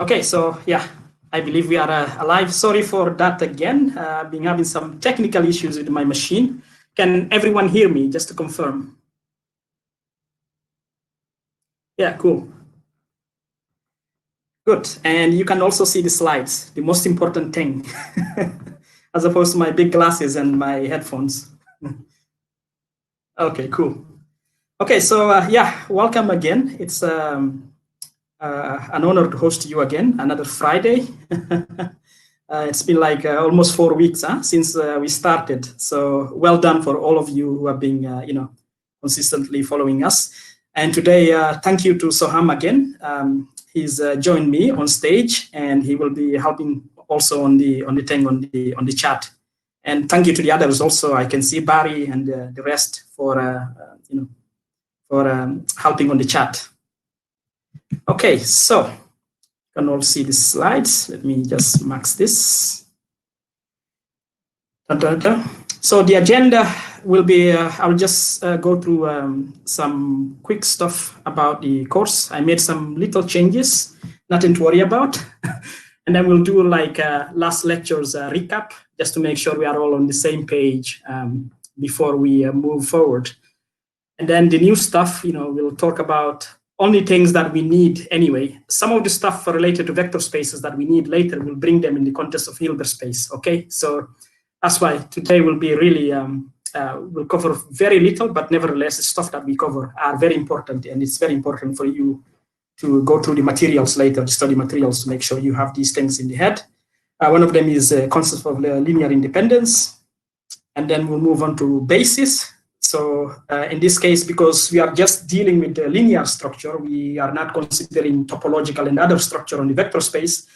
Okay, so yeah, I believe we are alive. Sorry for that again. I've been having some technical issues with my machine. Can everyone hear me, just to confirm? Yeah, cool. Good. And you can also see the slides, the most important thing, as opposed to my big glasses and my headphones. Okay, cool. Okay, so yeah, welcome again. It's an honor to host you again, another Friday. It's been like almost 4 weeks since we started. So well done for all of you who have been, consistently following us. And today, thank you to Soham again. He's joined me on stage, and he will be helping also on the chat. And thank you to the others also. I can see Barry and the rest for helping on the chat. Okay, so you can all see the slides. Let me just max this. So the agenda will be, I'll just go through some quick stuff about the course. I made some little changes, nothing to worry about. And then we'll do like last lecture's recap, just to make sure we are all on the same page before we move forward. And then the new stuff, we'll talk about only things that we need anyway. Some of the stuff related to vector spaces that we need later, we'll bring them in the context of Hilbert space, okay? So that's why today will be really, we'll cover very little, but nevertheless, the stuff that we cover are very important, and it's very important for you to go through the materials later, the study materials, to make sure you have these things in the head. One of them is concept of linear independence, and then we'll move on to basis. So in this case, because we are just dealing with the linear structure, we are not considering topological and other structure on the vector space.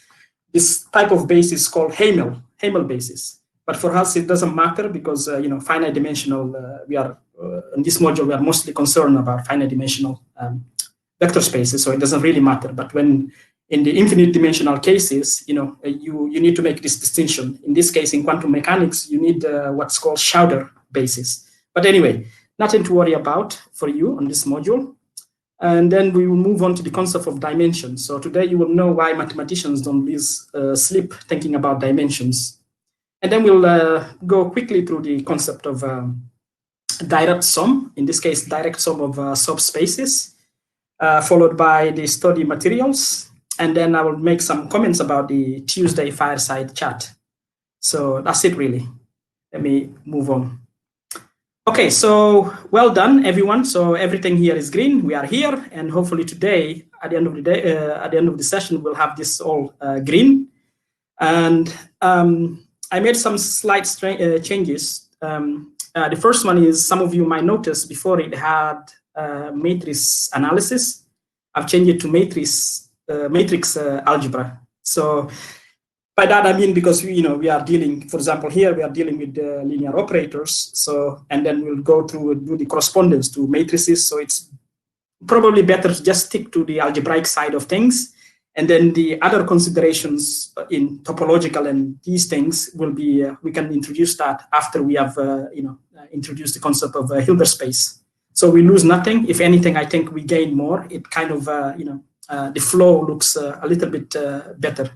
This type of basis is called Hamel basis. But for us, it doesn't matter because, finite dimensional, we are, in this module, we are mostly concerned about finite dimensional vector spaces, so it doesn't really matter. But when in the infinite dimensional cases, you need to make this distinction. In this case, in quantum mechanics, you need what's called Schauder basis. But anyway, nothing to worry about for you on this module. And then we will move on to the concept of dimensions. So today you will know why mathematicians don't lose sleep thinking about dimensions. And then we'll go quickly through the concept of direct sum, in this case, direct sum of subspaces, followed by the study materials. And then I will make some comments about the Tuesday fireside chat. So that's it, really. Let me move on. Okay, so well done, everyone. So everything here is green. We are here, and hopefully today, at the end of the day, at the end of the session, we'll have this all green. And I made some slight changes. The first one is, some of you might notice before it had matrix analysis. I've changed it to matrix algebra. So by that I mean, because we are dealing, for example, here we are dealing with linear operators. So, and then we'll go through do the correspondence to matrices. So it's probably better to just stick to the algebraic side of things. And then the other considerations in topological and these things will be, we can introduce that after we have, introduced the concept of Hilbert space. So we lose nothing. If anything, I think we gain more. It kind of, the flow looks a little bit better.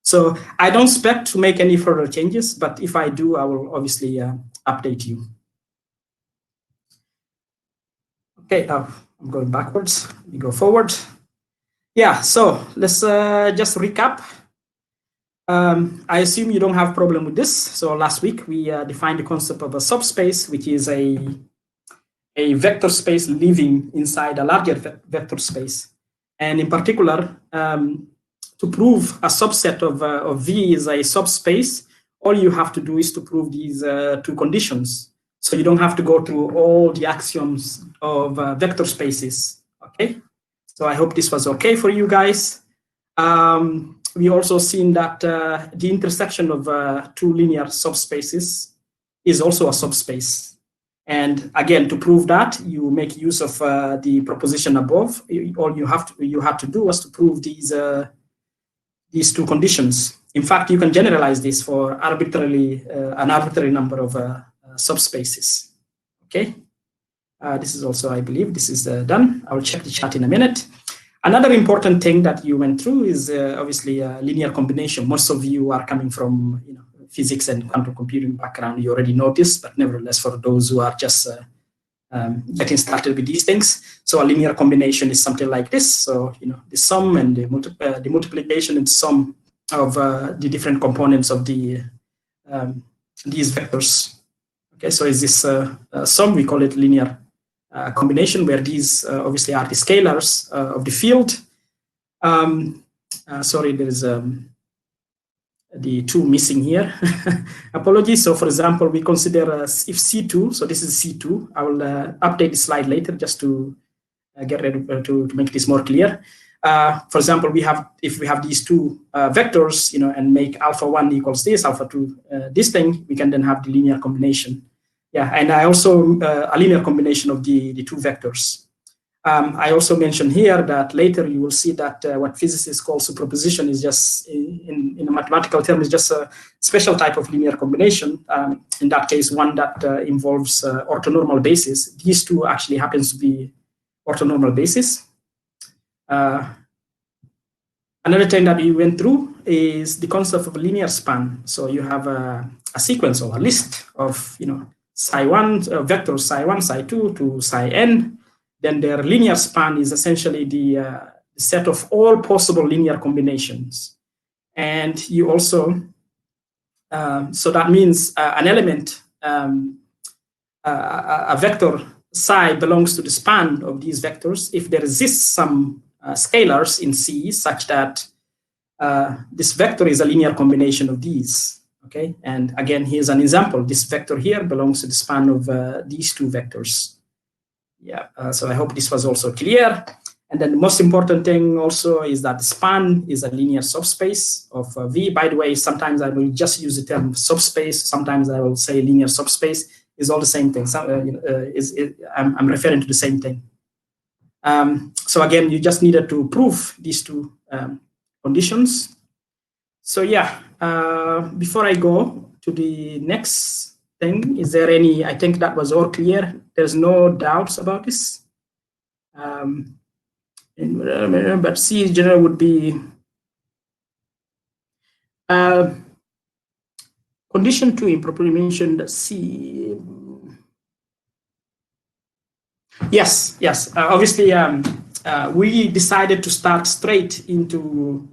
So I don't expect to make any further changes, but if I do, I will obviously update you. Okay, I'm going backwards. Let me go forward. Yeah, so let's just recap. I assume you don't have a problem with this. So last week we defined the concept of a subspace, which is a vector space living inside a larger vector space. And in particular, to prove a subset of V is a subspace, all you have to do is to prove these two conditions. So you don't have to go through all the axioms of vector spaces, okay? So I hope this was okay for you guys. We also seen that the intersection of two linear subspaces is also a subspace. And again, to prove that, you make use of the proposition above. All you had to do was to prove these two conditions. In fact, you can generalize this for an arbitrary number of subspaces. Okay. This is also, I believe, this is done. I will check the chat in a minute. Another important thing that you went through is obviously linear combination. Most of you are coming from physics and quantum computing background. You already know this, but nevertheless, for those who are just getting started with these things, so a linear combination is something like this. So the sum and the multiplication and sum of the different components of the these vectors. Okay, so is this sum? We call it linear combination, where these obviously are the scalars of the field. Sorry, there is the 2 missing here. Apologies. So for example, we consider if C2, so this is C2. I will update the slide later just to get ready to make this more clear. For example, if we have these 2 vectors, and make alpha 1 equals this, alpha 2 this thing, we can then have the linear combination. Yeah, and I also a linear combination of the 2 vectors. I also mentioned here that later you will see that what physicists call superposition is just, in a mathematical term, is just a special type of linear combination. In that case, one that involves orthonormal basis. These 2 actually happens to be orthonormal basis. Another thing that we went through is the concept of a linear span. So you have a sequence or a list of psi1 vectors, psi1, psi2 to psi n. Then their linear span is essentially the set of all possible linear combinations. And you also, so that means an element, a vector psi belongs to the span of these vectors if there exists some scalars in C such that this vector is a linear combination of these. Okay, and again, here's an example. This vector here belongs to the span of these 2 vectors. Yeah, so I hope this was also clear. And then the most important thing also is that the span is a linear subspace of V. By the way, sometimes I will just use the term subspace. Sometimes I will say linear subspace. Is all the same thing. So, I'm referring to the same thing. So again, you just needed to prove these 2 conditions. So yeah, before I go to the next thing, is there any, I think that was all clear. There's no doubts about this. But C in general would be condition 2 improperly mentioned C. Yes. Obviously, we decided to start straight into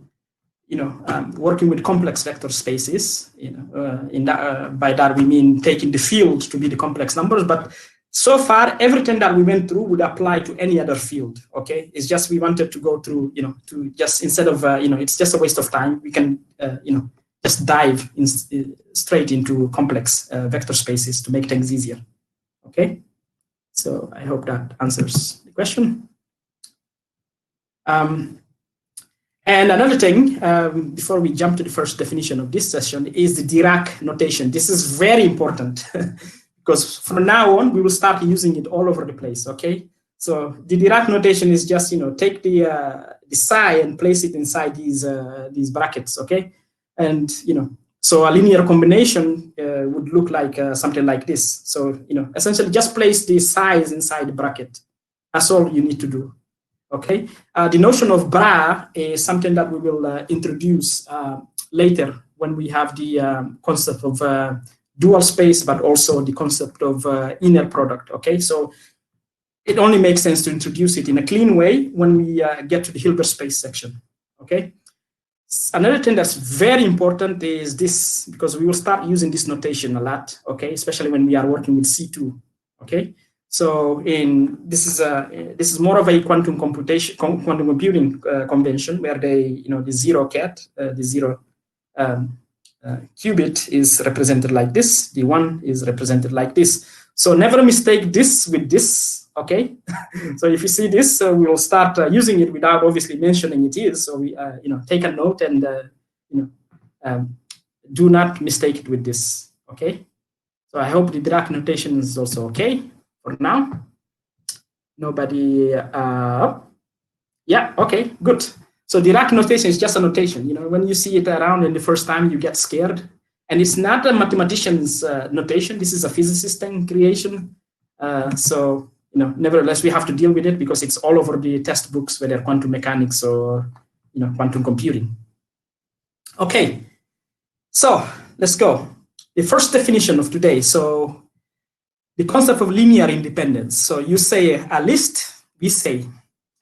working with complex vector spaces. By that we mean taking the field to be the complex numbers. But so far, everything that we went through would apply to any other field. Okay, it's just we wanted to go through, to just instead of it's just a waste of time. We can just dive straight into complex vector spaces to make things easier. Okay, so I hope that answers the question. And another thing, before we jump to the first definition of this session, is the Dirac notation. This is very important because from now on, we will start using it all over the place, okay? So the Dirac notation is just, take the psi and place it inside these brackets, okay? And, so a linear combination would look like something like this. So, essentially just place the size inside the bracket. That's all you need to do. Okay, the notion of bra is something that we will introduce later when we have the concept of dual space, but also the concept of inner product. Okay, so it only makes sense to introduce it in a clean way when we get to the Hilbert space section. Okay, another thing that's very important is this, because we will start using this notation a lot. Okay, especially when we are working with C2. Okay. So this is more of a quantum computing convention where the zero cat, the zero qubit is represented like this. The 1 is represented like this. So never mistake this with this. Okay. So if you see this, we will start using it without obviously mentioning it is. So we take a note and do not mistake it with this. Okay. So I hope the Dirac notation is also okay. For now, nobody, yeah, okay, good. So Dirac notation is just a notation. When you see it around in the first time, you get scared. And it's not a mathematician's notation. This is a physicist creation. So nevertheless, we have to deal with it because it's all over the textbooks, whether quantum mechanics or quantum computing. Okay, so let's go. The first definition of today. So the concept of linear independence. So you say a list, we say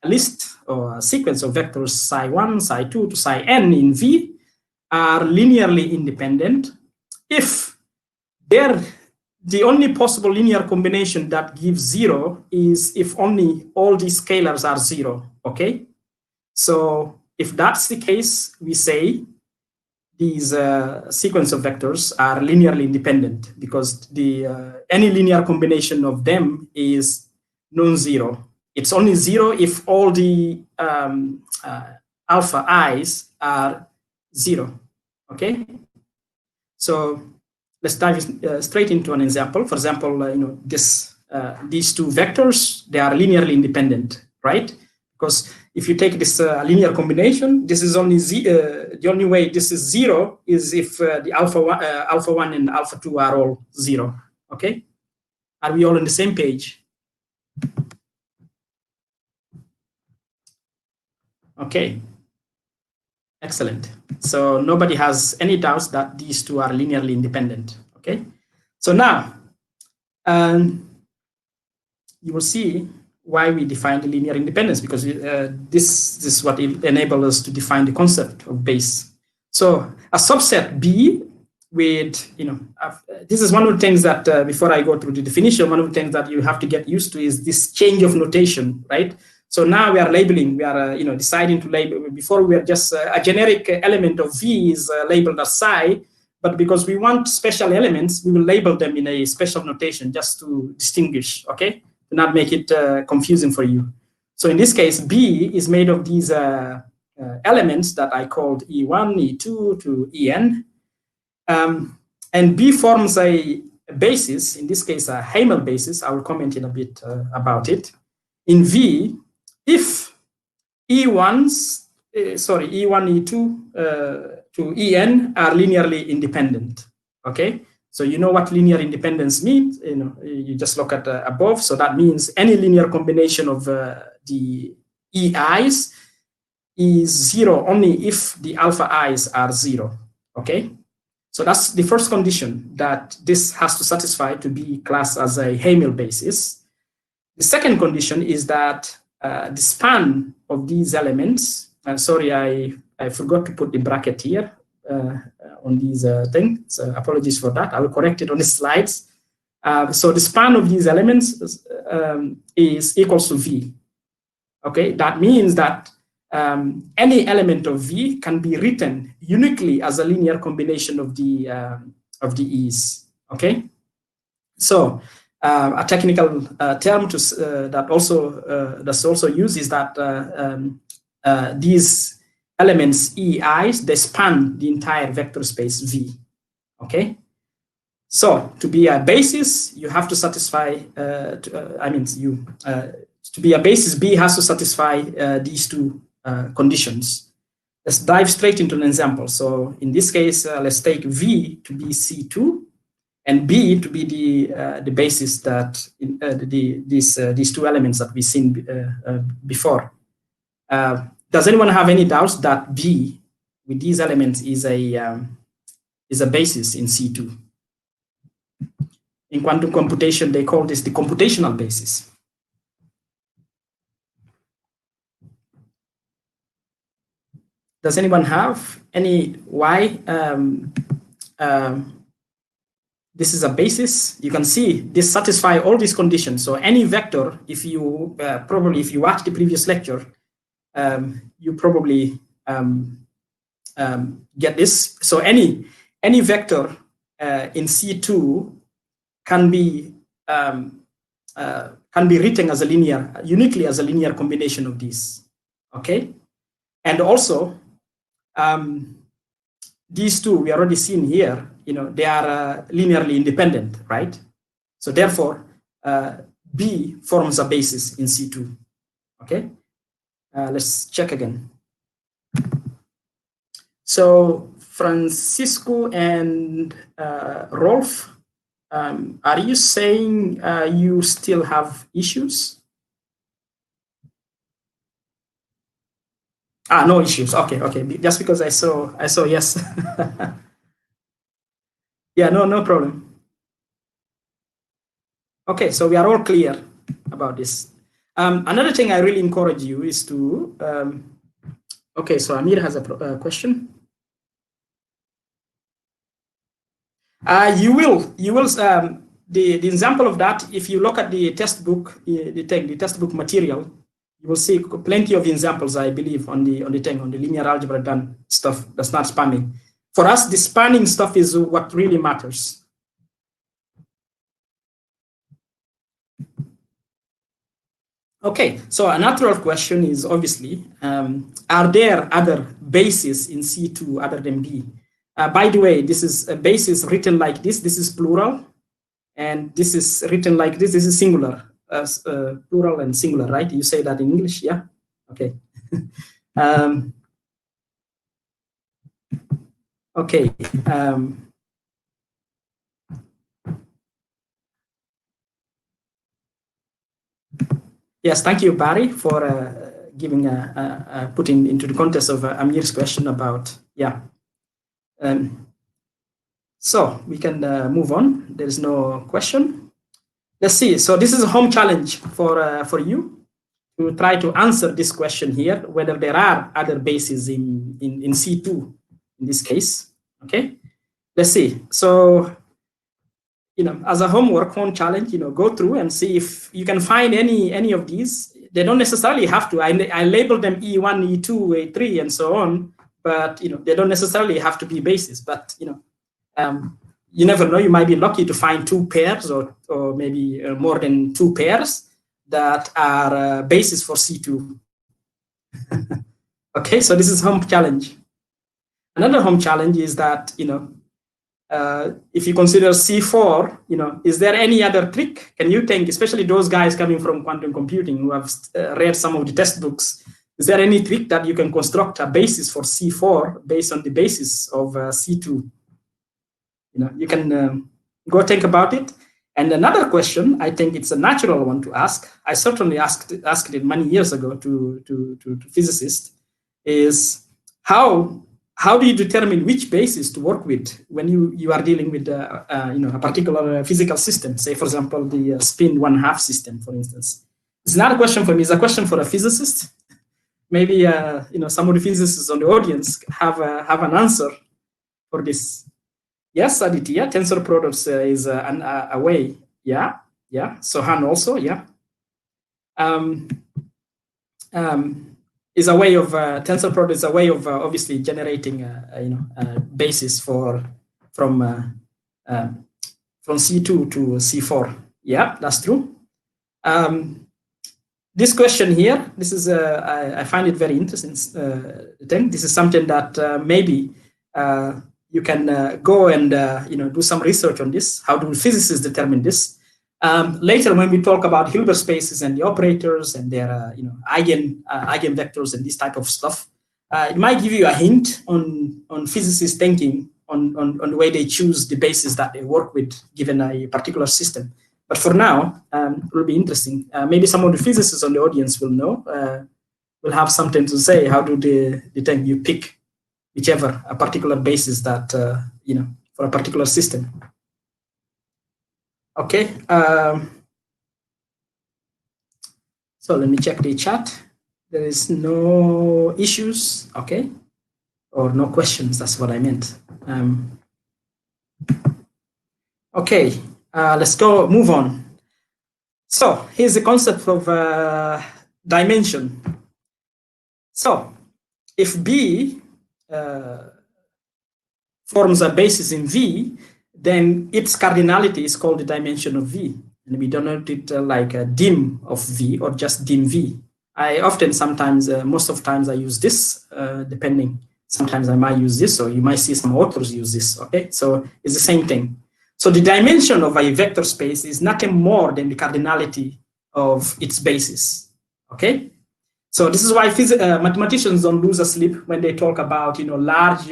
a list or a sequence of vectors psi1, psi2 to psi n in V are linearly independent if the only possible linear combination that gives 0 is if only all these scalars are 0, okay? So if that's the case, we say these sequence of vectors are linearly independent because any linear combination of them is non-zero. It's only 0 if all the alpha i's are 0, okay? So let's dive straight into an example. For example, these two vectors, they are linearly independent, right? Because if you take this linear combination, this is only the only way this is 0 is if the alpha 1 and alpha 2 are all 0, okay? Are we all on the same page? Okay, excellent. So nobody has any doubts that these two are linearly independent, okay? So now, you will see why we define the linear independence, because this is what enables us to define the concept of base. So a subset B with, this is one of the things that before I go through the definition, one of the things that you have to get used to is this change of notation, right? So now we are labeling, we are deciding to label. Before we are just a generic element of V is labeled as psi, but because we want special elements, we will label them in a special notation just to distinguish, okay? To not make it confusing for you. So in this case, B is made of these elements that I called E1, E2 to En. And B forms a basis, in this case, a Hamel basis. I will comment in a bit about it. In V, if E1, E2 to En are linearly independent, okay? So you know what linear independence means. You just look at above. So that means any linear combination of the EI's is 0 only if the alpha i's are 0. Okay. So that's the first condition that this has to satisfy to be classed as a Hamel basis. The second condition is that the span of these elements. Sorry, I forgot to put the bracket here. On these things. So apologies for that. I will correct it on the slides. So the span of these elements is equals to V. Okay, that means that any element of V can be written uniquely as a linear combination of the E's. Okay, so a technical term that's also used is that these elements EI's, they span the entire vector space V, okay? So to be a basis, you have to satisfy, to be a basis, B has to satisfy these two conditions. Let's dive straight into an example. So in this case, let's take V to be C2 and B to be the basis that these two elements that we've seen before. Does anyone have any doubts that B with these elements is a basis in C2? In quantum computation, they call this the computational basis. Does anyone have any why this is a basis? You can see this satisfies all these conditions. So any vector, if you if you watched the previous lecture, you probably get this. So any vector in C2 can be written as a uniquely as a linear combination of these. Okay, and also these two we already seen here. They are linearly independent, right? So therefore, B forms a basis in C2. Okay. Let's check again. So Francisco and Rolf, Are you saying you still have issues? No issues. Okay, okay. Just because I saw yes. Yeah, no problem. Okay, so we are all clear about this. Another thing I really encourage you is to. Okay, so Amir has a question. You will the example of that, if you look at the textbook, the textbook material, you will see plenty of examples, I believe, on the linear algebra done stuff that's not spanning. For us, the spanning stuff is what really matters. Okay, so a natural question is obviously, are there other bases in C2 other than B? By the way, this is a basis written like this. This is plural. And this is written like this. This is singular, plural and singular, right? You say that in English, yeah? Okay. Okay. Yes, thank you, Barry, for giving putting into the context of Amir's question about, yeah. So we can move on. There is no question. Let's see. So this is a home challenge for you to try to answer this question here, whether there are other bases in C2 in this case. Okay, let's see. So, as a home challenge, go through and see if you can find any of these. They don't necessarily have to. I label them E1, E2, A3, and so on, but they don't necessarily have to be bases. But you never know. You might be lucky to find two pairs or maybe more than two pairs that are basis for C2. Okay, so this is home challenge. Another home challenge is that, if you consider C4, is there any other trick? Can you think, especially those guys coming from quantum computing who have read some of the textbooks, is there any trick that you can construct a basis for C4 based on the basis of C2? You can go think about it. And another question, I think it's a natural one to ask. I certainly asked it many years ago to physicists, is how do you determine which basis to work with when you are dealing with a particular physical system? Say, for example, the spin 1/2 system, for instance. It's not a question for me. It's a question for a physicist. Maybe some of the physicists on the audience have an answer for this. Yes, Aditya, tensor products is a way. Yeah. Sohan also, yeah. Is a way of tensor product is a way of obviously generating a basis from C2 to C4. Yeah, that's true. This question here, this is I find it very interesting. This is something that maybe you can go and do some research on this. How do physicists determine this? Later, when we talk about Hilbert spaces and the operators and their eigenvectors and this type of stuff, it might give you a hint on physicists thinking on the way they choose the basis that they work with given a particular system. But for now, it will be interesting. Maybe some of the physicists on the audience will know, will have something to say. How do they think you pick whichever a particular basis that for a particular system? Okay. So let me check the chat. There is no issues, okay, or no questions. That's what I meant. Okay, let's go move on. So here's the concept of dimension. So if B forms a basis in V, then its cardinality is called the dimension of V. And we denote it like a dim of V or just dim V. I often most of the times I use this, depending. Sometimes I might use this, or you might see some authors use this, okay? So it's the same thing. So the dimension of a vector space is nothing more than the cardinality of its basis, okay? So this is why mathematicians don't lose sleep when they talk about large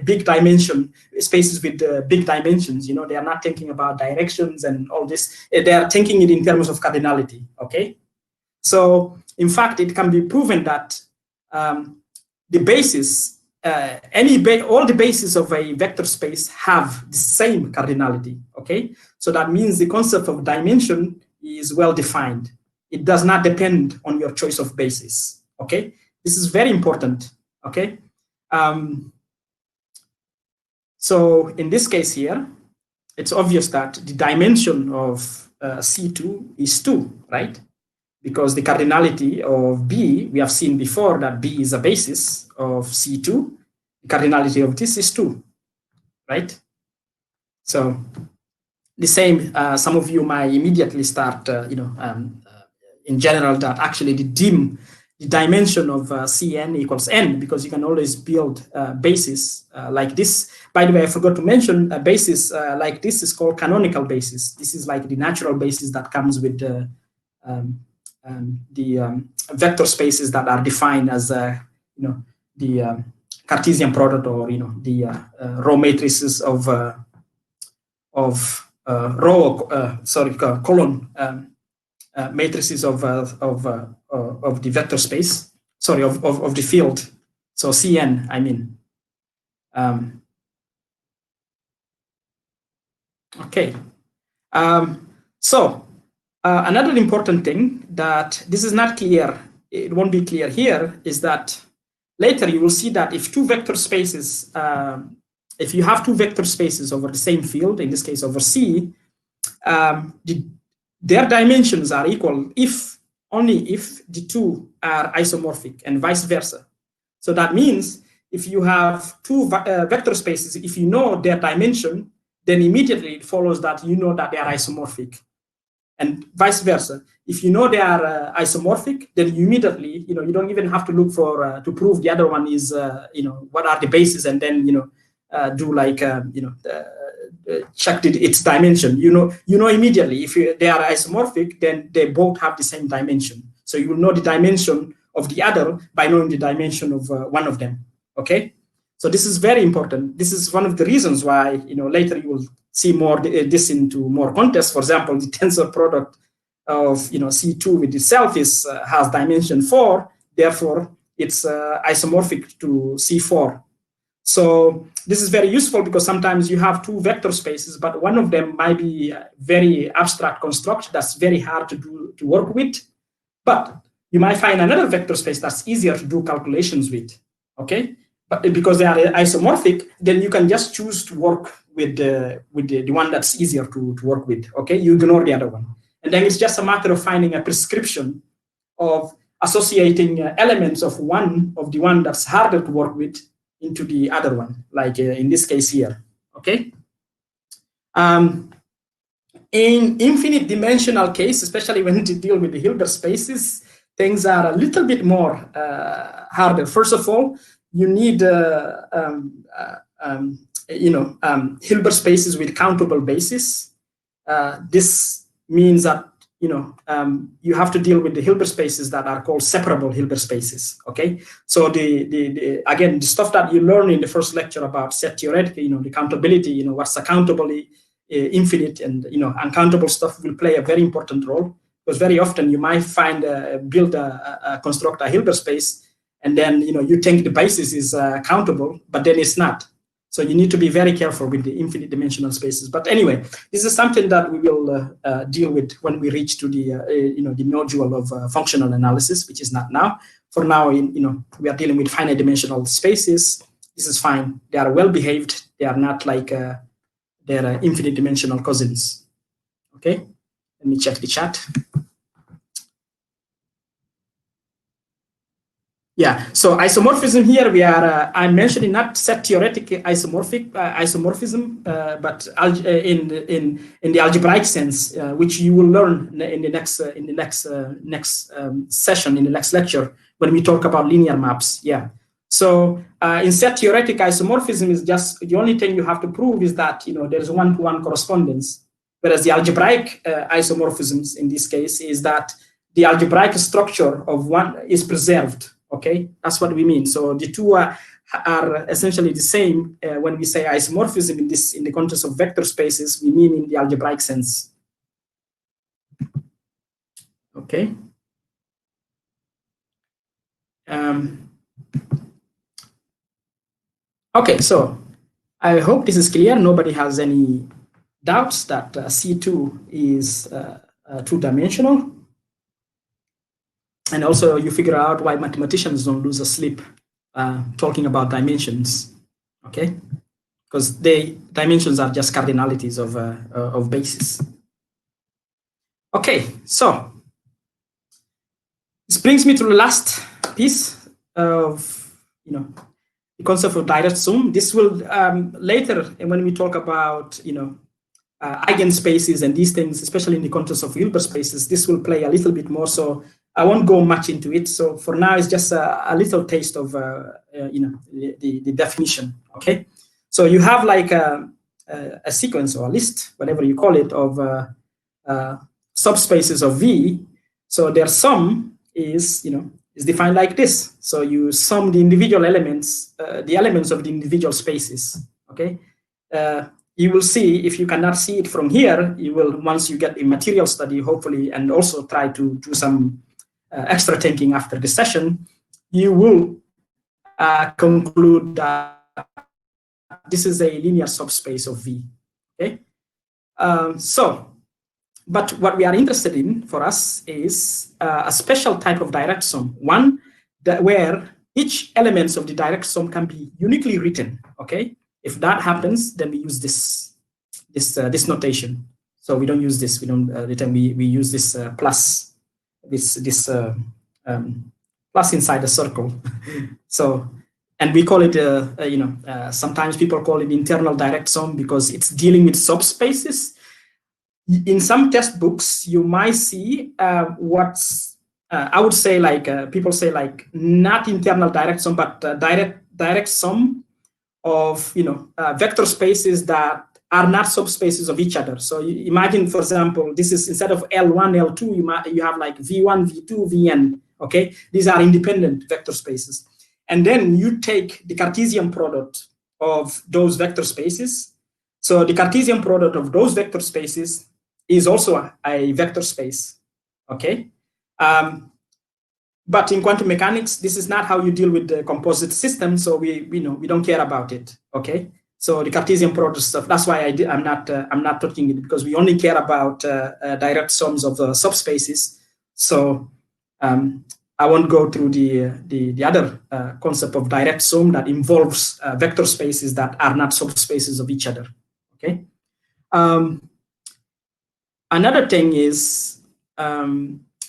big dimension spaces with big dimensions. They are not thinking about directions and all this. They are thinking it in terms of cardinality. Okay, so in fact it can be proven that the basis all the bases of a vector space have the same cardinality. Okay, so that means the concept of dimension is well defined. It does not depend on your choice of basis. Okay, this is very important. Okay, so in this case here, it's obvious that the dimension of C2 is 2, right? Because the cardinality of B, we have seen before that B is a basis of C2. The cardinality of this is 2, right? So the same, some of you might immediately start, in general, that actually the dimension of Cn equals n, because you can always build bases like this. By the way, I forgot to mention a basis like this is called canonical basis. This is like the natural basis that comes with the vector spaces that are defined as the Cartesian product, or the row matrices of column matrices of the vector space, of the field. So Cn, I mean. Okay. So another important thing that this is not clear, it won't be clear here, is that later you will see that if two vector spaces, if you have two vector spaces over the same field, in this case over C, their dimensions are equal only if the two are isomorphic, and vice versa. So that means if you have two vector spaces, if you know their dimension, then immediately it follows that you know that they are isomorphic, and vice versa. If you know they are isomorphic, then you immediately, you don't even have to look for to prove the other one is, what are the bases, and then do like check its dimension. You know immediately if they are isomorphic, then they both have the same dimension. So you will know the dimension of the other by knowing the dimension of one of them. Okay, so this is very important. This is one of the reasons why later you will see more this into more context. For example, the tensor product of C2 with itself has dimension 4. Therefore, it's isomorphic to C4. So this is very useful because sometimes you have two vector spaces, but one of them might be a very abstract construct that's very hard to work with. But you might find another vector space that's easier to do calculations with. Okay, but because they are isomorphic, then you can just choose to work with the one that's easier to work with. Okay, you ignore the other one, and then it's just a matter of finding a prescription of associating elements of the one that's harder to work with into the other one, like in this case here. Okay. In infinite dimensional case, especially when you deal with the Hilbert spaces, things are a little bit more harder. First of all, you need Hilbert spaces with countable bases. This means that you have to deal with the Hilbert spaces that are called separable Hilbert spaces. Okay, so again, the stuff that you learn in the first lecture about set theoretically, the countability, what's accountably infinite, and uncountable stuff will play a very important role, because very often you might find construct a Hilbert space, and then you think the basis is countable, but then it's not. So you need to be very careful with the infinite dimensional spaces. But anyway, this is something that we will deal with when we reach to the the module of functional analysis, which is not now. For now, we are dealing with finite dimensional spaces. This is fine. They are well behaved. They are not like their infinite dimensional cousins. Okay, let me check the chat. Yeah, so isomorphism here, I'm mentioning not set theoretic isomorphism, but in the algebraic sense, which you will learn in the next session, in the next lecture, when we talk about linear maps. Yeah. So in set theoretic isomorphism is just the only thing you have to prove is that there's one-to-one correspondence, whereas the algebraic isomorphisms in this case is that the algebraic structure of one is preserved. Okay, that's what we mean. So the two are essentially the same when we say isomorphism in the context of vector spaces. We mean in the algebraic sense. Okay. Okay, so I hope this is clear. Nobody has any doubts that C2 is two-dimensional. And also you figure out why mathematicians don't lose sleep talking about dimensions, okay? Because dimensions are just cardinalities of basis. Okay, so this brings me to the last piece of, the concept of direct sum. This will later, when we talk about, eigenspaces and these things, especially in the context of Hilbert spaces, this will play a little bit more. So I won't go much into it. So for now, it's just a little taste of, the definition. Okay. So you have like a sequence or a list, whatever you call it, of subspaces of V. So their sum is, is defined like this. So you sum the individual elements, the elements of the individual spaces. Okay. You will see, if you cannot see it from here, you will, once you get a material study, hopefully, and also try to do some extra thinking after the session, you will conclude that this is a linear subspace of V. Okay. But what we are interested in for us is a special type of direct sum, one that where each element of the direct sum can be uniquely written. Okay. If that happens, then we use this notation. So we don't use this. We don't return. We use this plus, this plus inside the circle. So, and we call it sometimes people call it internal direct sum because it's dealing with subspaces. In some textbooks, you might see what's I would say like people say like not internal direct sum, but direct sum of vector spaces that are not subspaces of each other. So you imagine, for example, this is instead of L1, L2, you have like V1, V2, Vn. Okay, these are independent vector spaces, and then you take the Cartesian product of those vector spaces. So the Cartesian product of those vector spaces is also a vector space. Okay. But in quantum mechanics, this is not how you deal with the composite system, so we don't care about it. Okay, so the Cartesian product stuff. That's why I'm not touching it, because we only care about direct sums of subspaces. So I won't go through the other concept of direct sum that involves vector spaces that are not subspaces of each other. Okay. Another thing is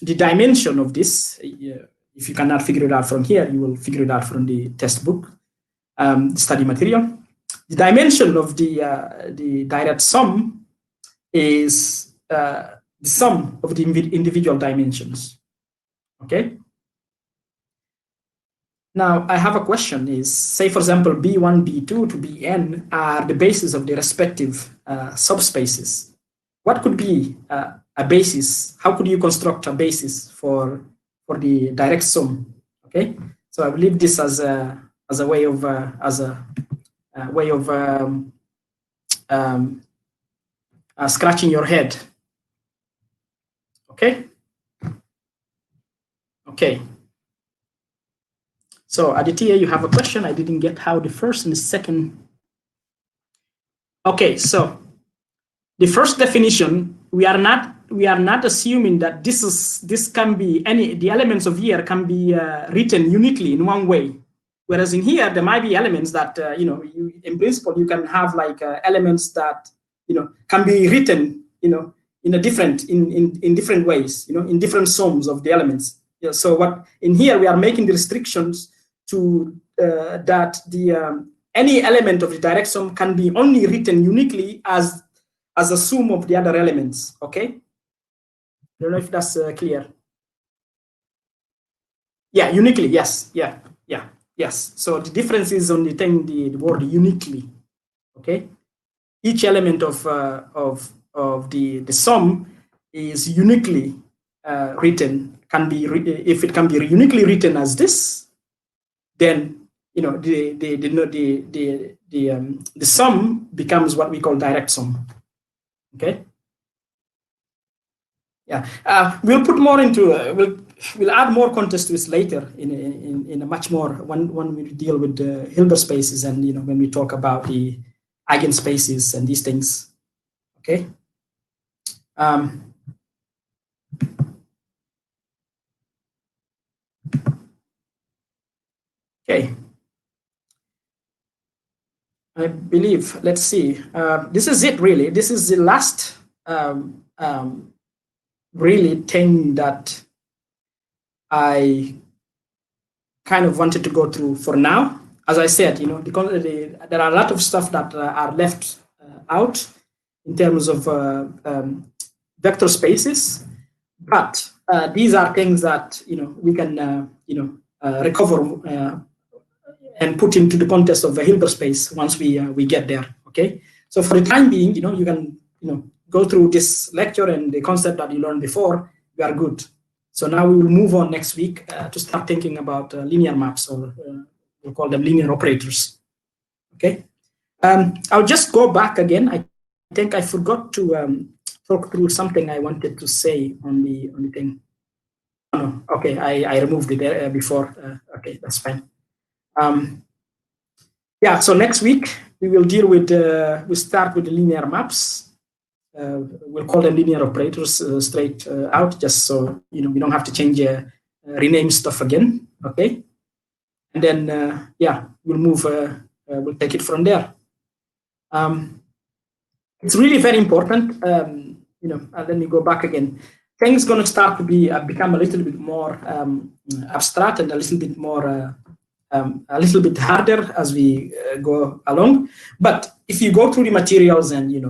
the dimension of this. If you cannot figure it out from here, you will figure it out from the textbook, the study material. The dimension of the direct sum is the sum of the individual dimensions. Okay. Now I have a question: is, say for example, B1, B2 to Bn are the bases of the respective subspaces. What could be a basis? How could you construct a basis for the direct sum? Okay, so I believe this as a way of scratching your head. Okay. Okay. So Aditya, you have a question. I didn't get how the first and the second. Okay, so the first definition, we are not assuming that this can be the elements of here can be written uniquely in one way. Whereas in here, there might be elements that in principle you can have like elements that can be written in different ways, in different sums of the elements. Yeah, so what in here we are making the restrictions to that any element of the direct sum can be only written uniquely as a sum of the other elements. Okay, I don't know if that's clear. Yeah, uniquely. Yes. Yeah. Yes. So the difference is on the word uniquely. Okay, each element of the sum is uniquely written can be, if it can be uniquely written as this, then the sum becomes what we call direct sum. Okay. Yeah, we'll put more into we'll add more context to this later in a much more when we deal with the Hilbert spaces, and when we talk about the eigenspaces and these things. Okay. Okay. I believe. Let's see. This is it, really. This is the last really thing that I kind of wanted to go through for now. As I said, there are a lot of stuff that are left out in terms of vector spaces, but these are things that we can recover and put into the context of the Hilbert space once we get there. Okay, so for the time being, you can go through this lecture and the concept that you learned before. We are good. So now we will move on next week to start thinking about linear maps, or we'll call them linear operators. Okay. I'll just go back again. I think I forgot to talk through something I wanted to say on the thing. Oh, no. Okay, I removed it before. Okay, that's fine. Yeah, so next week we will deal with, we start with the linear maps. We'll call them linear operators straight out, just so we don't have to change rename stuff again. Okay, and then yeah, we'll move. We'll take it from there. It's really very important. Let me go back again. Things going to start to become a little bit more abstract and a little bit more. A little bit harder as we go along, but if you go through the materials and you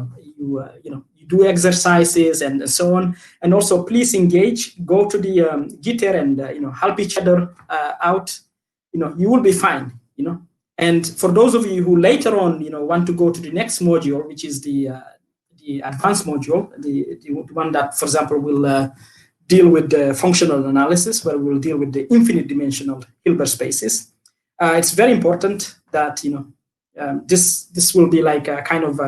do exercises and so on, and also please engage, go to the Gitter and help each other out. You will be fine. And for those of you who later on want to go to the next module, which is the advanced module, the one that, for example, will deal with the functional analysis, where we'll deal with the infinite dimensional Hilbert spaces. It's very important that this will be like a kind of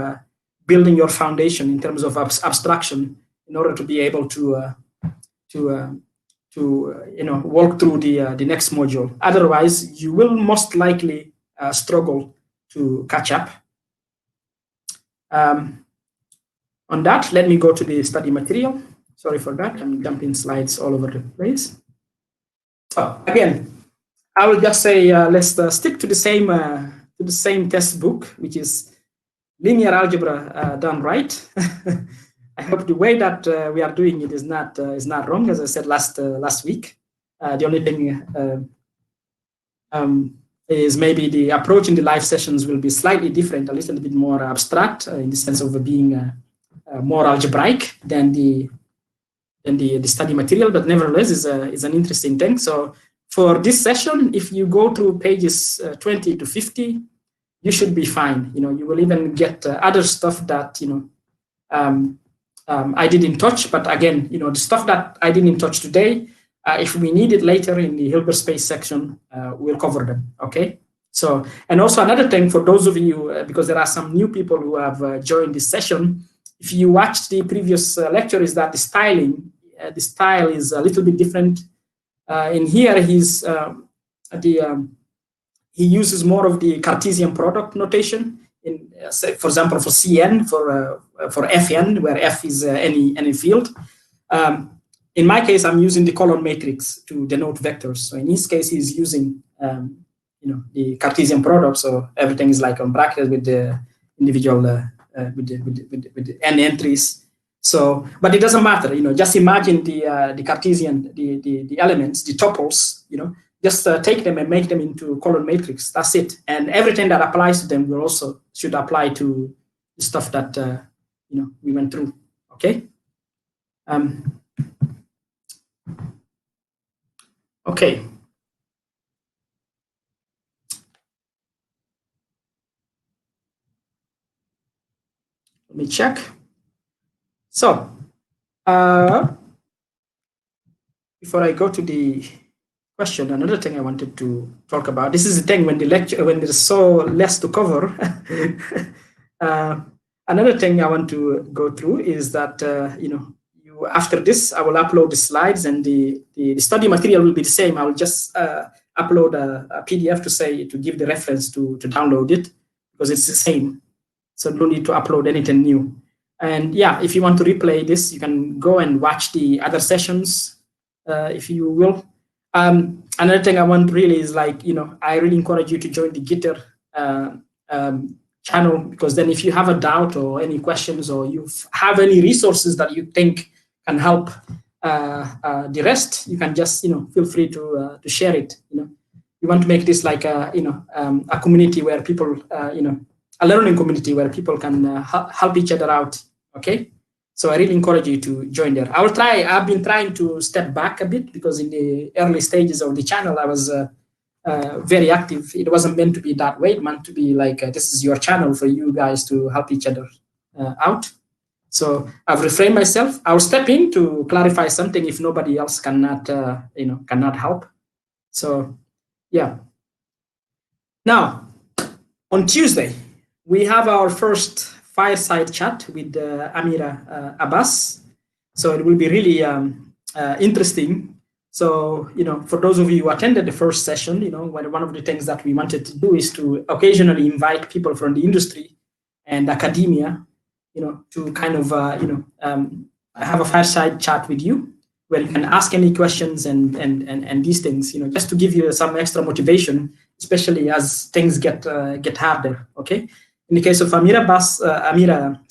building your foundation in terms of abstraction in order to be able to walk through the next module. Otherwise, you will most likely struggle to catch up. On that, let me go to the study material. Sorry for that. I'm jumping slides all over the place. So again, I will just say let's stick to the same textbook, which is linear algebra done right. I hope the way that we are doing it is not wrong, as I said last week. The only thing is maybe the approach in the live sessions will be slightly different, a little bit more abstract in the sense of being more algebraic than the study material, but nevertheless is an interesting thing. So for this session, if you go through pages 20 to 50, you should be fine. You will even get other stuff that I didn't touch. But again, the stuff that I didn't touch today, if we need it later in the Hilbert space section, we'll cover them. Okay. So, and also another thing for those of you, because there are some new people who have joined this session, if you watch the previous lecture, is that the style is a little bit different. In here, he uses more of the Cartesian product notation. Say, for example, for Cn, for Fn, where F is any field. In my case, I'm using the column matrix to denote vectors. So in his case, he's using the Cartesian product. So everything is like on brackets with the individual with the n entries. So, but it doesn't matter, just imagine the Cartesian, the elements, the tuples, just take them and make them into column matrix. That's it. And everything that applies to them will also should apply to the stuff that, we went through. Okay. Okay. Let me check. So, before I go to the question, another thing I wanted to talk about. This is the thing when there's so less to cover. Another thing I want to go through is that after this I will upload the slides, and the study material will be the same. I will just upload a PDF to give the reference to download it, because it's the same. So no need to upload anything new. And yeah, if you want to replay this, you can go and watch the other sessions, if you will. Another thing I want really is I really encourage you to join the Gitter channel, because then if you have a doubt or any questions, or you have any resources that you think can help the rest, you can just feel free to share it. You want to make this like a community where people a learning community where people can help each other out. Okay, so I really encourage you to join there. I've been trying to step back a bit, because in the early stages of the channel I was very active. It wasn't meant to be that way. It meant to be like this is your channel for you guys to help each other out. So I've refrained myself. I'll step in to clarify something if nobody else cannot help. So yeah. Now on Tuesday we have our first fireside chat with Amira Abbas. So it will be really interesting. So, for those of you who attended the first session, one of the things that we wanted to do is to occasionally invite people from the industry and academia, to kind of, have a fireside chat with you, where you can ask any questions and these things, just to give you some extra motivation, especially as things get harder. Okay. In the case of Amira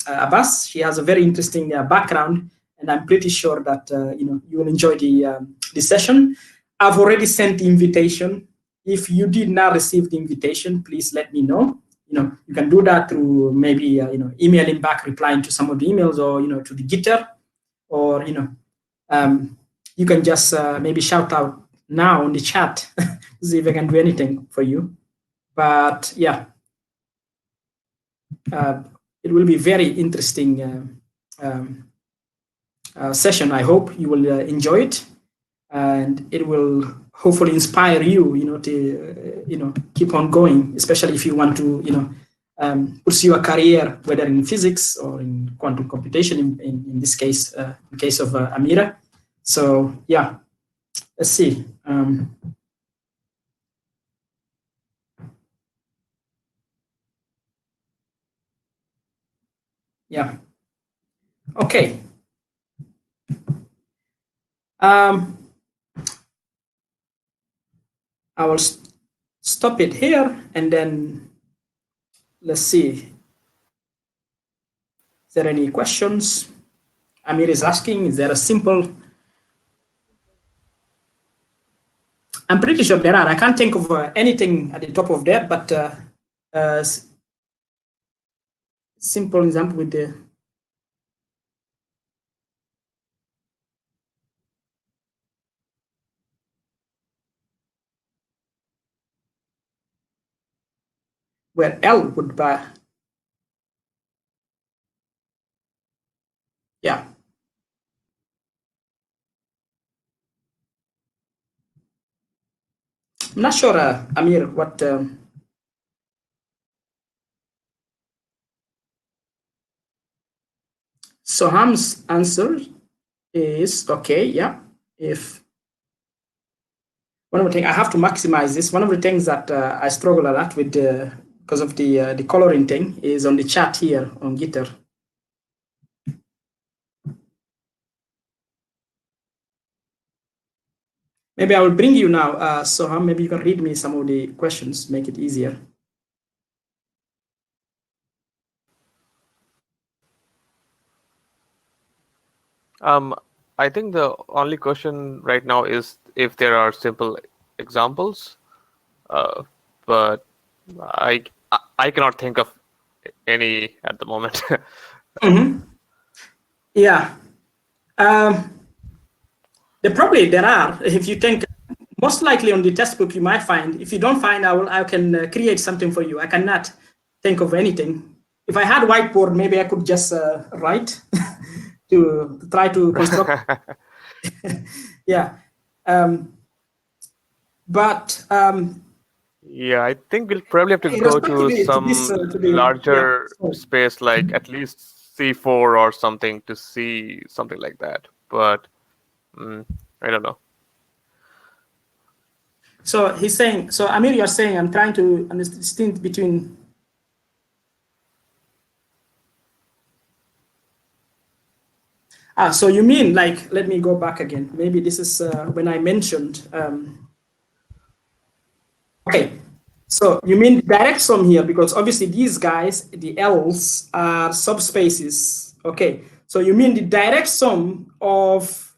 Abbas, she has a very interesting background, and I'm pretty sure that you will enjoy the session. I've already sent the invitation. If you did not receive the invitation, please let me know. You can do that through maybe emailing back, replying to some of the emails, or to the Gitter, or you can just maybe shout out now on the chat see if I can do anything for you. But yeah. It will be very interesting session. I hope you will enjoy it, and it will hopefully inspire you, to keep on going, especially if you want to, pursue a career, whether in physics or in quantum computation. In this case, in case of Amira. So yeah, let's see. Yeah. Okay. I will stop it here, and then let's see. Is there any questions? Amir is asking, is there a simple? I'm pretty sure there are. I can't think of anything at the top of that, but simple example with the where L would be. Yeah. I'm not sure, Amir, what. So Ham's answer is okay. Yeah. If one of the things I have to maximize this, one of the things that I struggle a lot with because of the coloring thing is on the chat here on Gitter. Maybe I will bring you now, Soham. Maybe you can read me some of the questions, make it easier. I think the only question right now is if there are simple examples, but I cannot think of any at the moment. Yeah. There are. If you think, most likely on the textbook you might find. If you don't find, I can create something for you. I cannot think of anything. If I had whiteboard, maybe I could just write to try to construct. Yeah. But yeah, I think we'll probably have to go to irrespectively to this, some to the, yeah. larger So, space, like at least C4 or something, to see something like that. But I don't know. so he's saying, so Amir, you're saying, I'm trying to distinct between. So you mean, like, let me go back again. Maybe this is when I mentioned, okay. So you mean direct sum here, because obviously these guys, the L's, are subspaces. Okay. So you mean the direct sum of,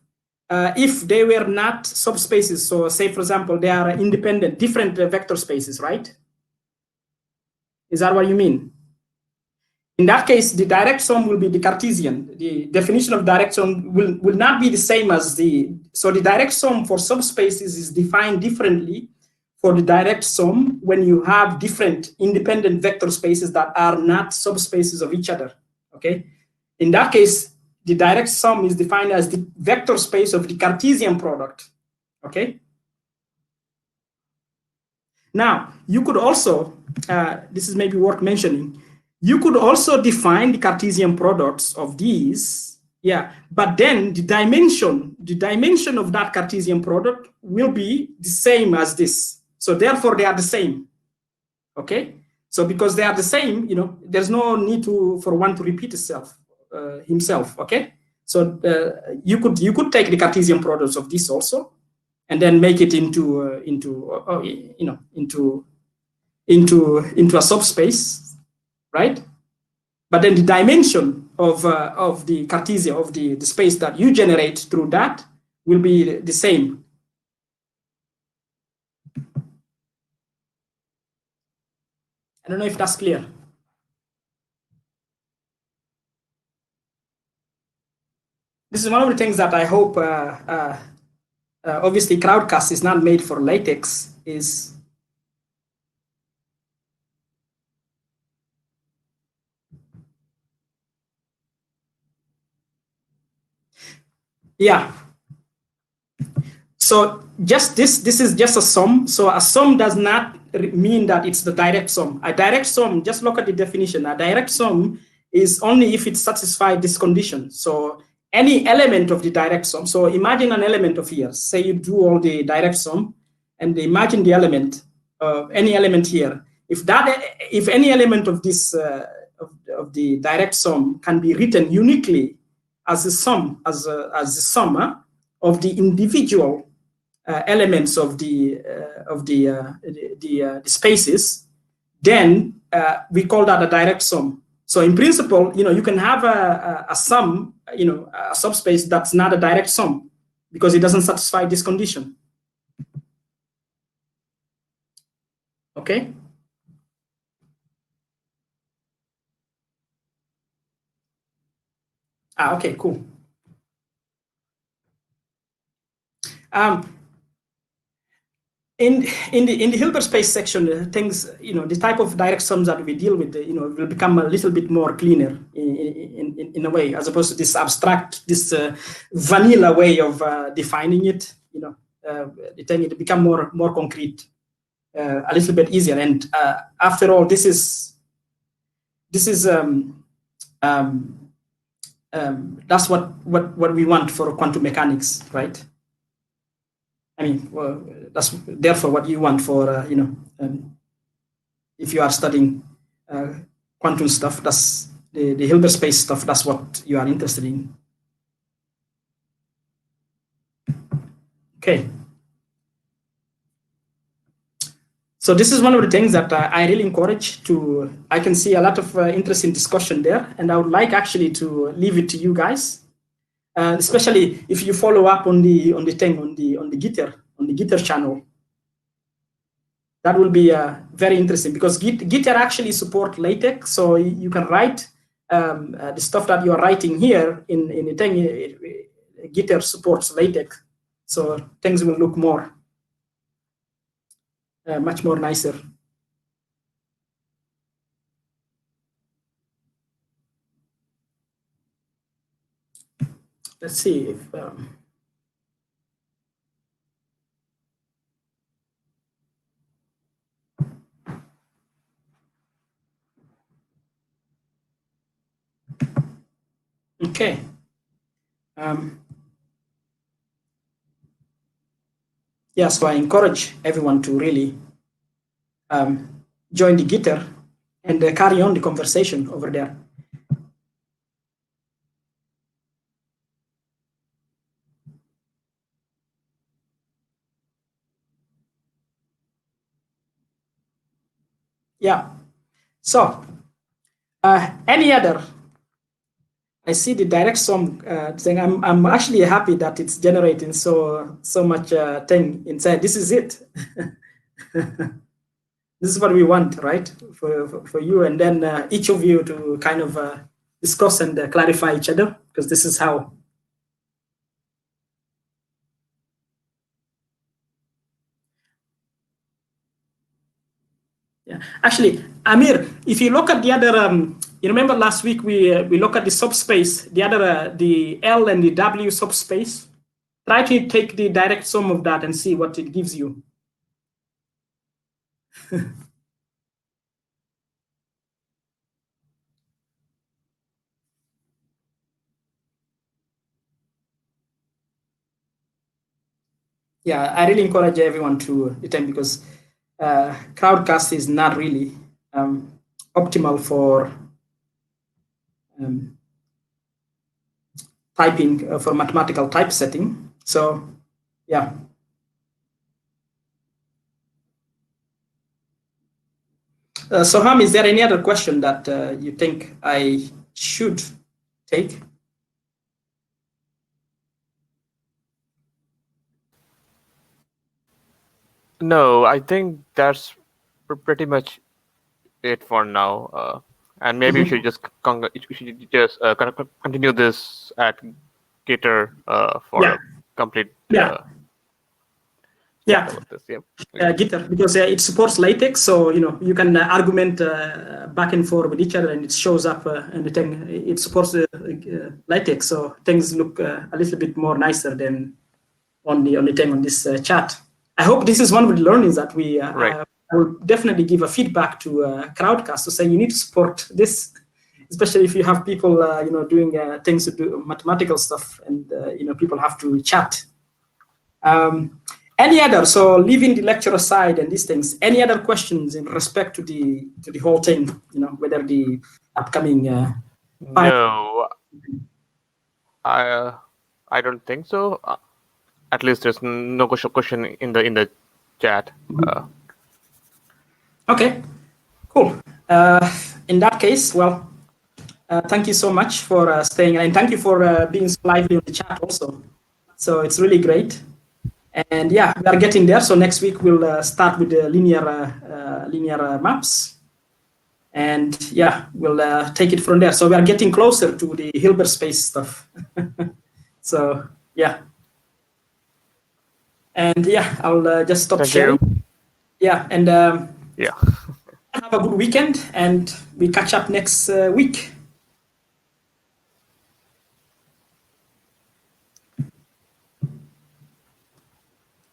if they were not subspaces, so say, for example, they are independent, different vector spaces, right? Is that what you mean? In that case, the direct sum will be the Cartesian. The definition of direct sum will not be the same as so the direct sum for subspaces is defined differently for the direct sum when you have different independent vector spaces that are not subspaces of each other, okay? In that case, the direct sum is defined as the vector space of the Cartesian product, okay? Now, you could also, this is maybe worth mentioning, you could also define the Cartesian products of these, yeah, but then the dimension of that Cartesian product will be the same as this. So therefore, they are the same, okay? So because they are the same, there's no need for one to repeat himself, okay? So you could take the Cartesian products of this also, and then make it into a subspace, right? But then the dimension of the Cartesian, of the space that you generate through that, will be the same. I don't know if that's clear. This is one of the things that I hope, obviously Crowdcast is not made for LaTeX, is yeah. So just this is just a sum. So a sum does not mean that it's the direct sum. A direct sum, just look at the definition. A direct sum is only if it satisfies this condition. So any element of the direct sum. So imagine an element of here. Say you do all the direct sum, and imagine the element, any element here. If any element of this of the direct sum can be written uniquely as a sum, as the sum of the individual elements of the spaces, then we call that a direct sum. So in principle, you can have a sum, a subspace that's not a direct sum because it doesn't satisfy this condition. Okay. Okay, cool. In the Hilbert space section, things, the type of direct sums that we deal with, will become a little bit more cleaner in a way, as opposed to this abstract, this vanilla way of defining it. It become more concrete, a little bit easier. And after all, this is that's what we want for quantum mechanics, right? I mean, well, that's therefore what you want for if you are studying quantum stuff. That's the Hilbert space stuff. That's what you are interested in. Okay. So this is one of the things that I really encourage to. I can see a lot of interesting discussion there, and I would like actually to leave it to you guys, especially if you follow up on the thing on the Gitter channel. That will be very interesting because Gitter actually support LaTeX, so you can write the stuff that you are writing here in the thing. Gitter supports LaTeX, so things will look much more nicer. Let's see if Okay. Yeah, so I encourage everyone to really join the Gitter and carry on the conversation over there. Yeah. So, any other? I see the direct sum thing. I'm actually happy that it's generating so much thing inside. This is it. This is what we want, right? For you, and then each of you to kind of discuss and clarify each other, because this is how. Yeah, actually, Amir, if you look at the other, you remember last week we looked at the subspace, the other, the L and the W subspace. Try to take the direct sum of that and see what it gives you. Yeah, I really encourage everyone to attend, because Crowdcast is not really optimal for typing, for mathematical typesetting. So, yeah. Soham, is there any other question that you think I should take? No, I think that's pretty much it for now. And maybe we should just continue this at Gitter for Yeah. a complete Yeah. chat Yeah. about this. Yeah. Gitter, because it supports LaTeX, so you can argument back and forth with each other, and it shows up and it supports LaTeX, so things look a little bit more nicer than on the thing on this chat. I hope this is one of the learnings that we. Right. I will definitely give a feedback to Crowdcast to say you need to support this, especially if you have people doing things to do mathematical stuff, and people have to chat. Any other? So leaving the lecture aside and these things, any other questions in respect to the whole thing? Whether the upcoming. No, I don't think so. At least there's no question in the chat. Okay, cool. In that case, well, thank you so much for staying, and thank you for being so lively on the chat also. So it's really great. And yeah, we are getting there. So next week we'll start with the linear maps, and yeah, we'll take it from there. So we are getting closer to the Hilbert space stuff. So yeah, and yeah, I'll just stop sharing. Yeah, and yeah. have a good weekend, and we catch up next week.